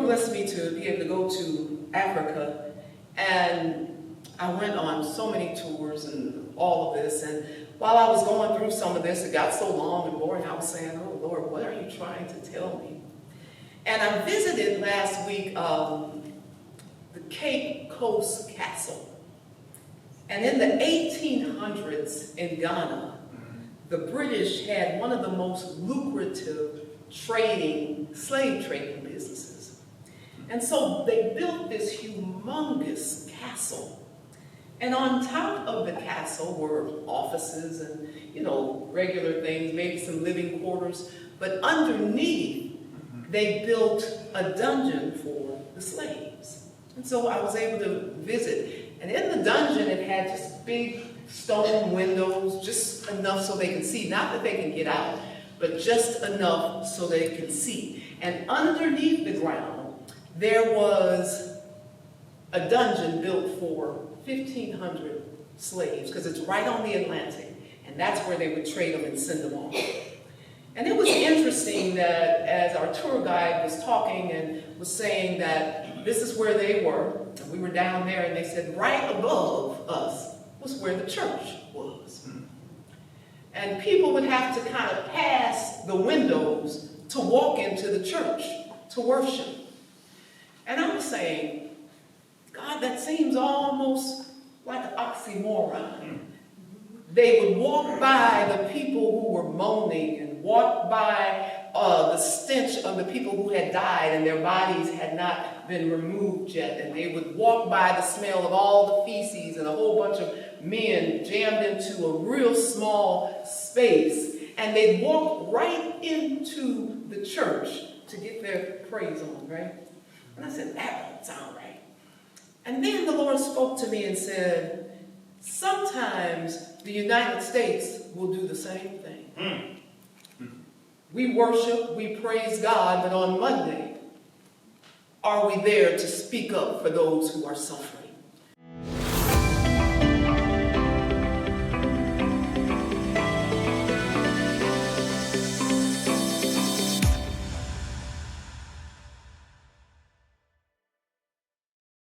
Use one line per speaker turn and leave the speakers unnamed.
blessed me to be able to go to Africa, and I went on so many tours and all of this, and while I was going through some of this, it got so long and boring, I was saying, oh Lord, what are you trying to tell me? And I visited last week the Cape Coast Castle. And in the 1800s in Ghana, the British had one of the most lucrative slave trading businesses. And so they built this humongous castle. And on top of the castle were offices and, regular things, maybe some living quarters. But underneath, they built a dungeon for the slaves. And so I was able to visit. And in the dungeon, it had just big stone windows, just enough so they can see. Not that they can get out, but just enough so they can see. And underneath the ground, there was a dungeon built for 1,500 slaves, because it's right on the Atlantic, and that's where they would trade them and send them off. And it was interesting that as our tour guide was talking and was saying that this is where they were, and we were down there, and they said right above us was where the church was. And people would have to kind of pass the windows to walk into the church to worship. And I was saying, God, that seems almost like an oxymoron. They would walk by the people who were moaning and walk by the stench of the people who had died and their bodies had not been removed yet. And they would walk by the smell of all the feces and a whole bunch of men jammed into a real small space. And they'd walk right into the church to get their praise on, right? And I said, that don't sound right. And then the Lord spoke to me and said, sometimes the United States will do the same thing. We worship, we praise God, but on Monday, are we there to speak up for those who are suffering?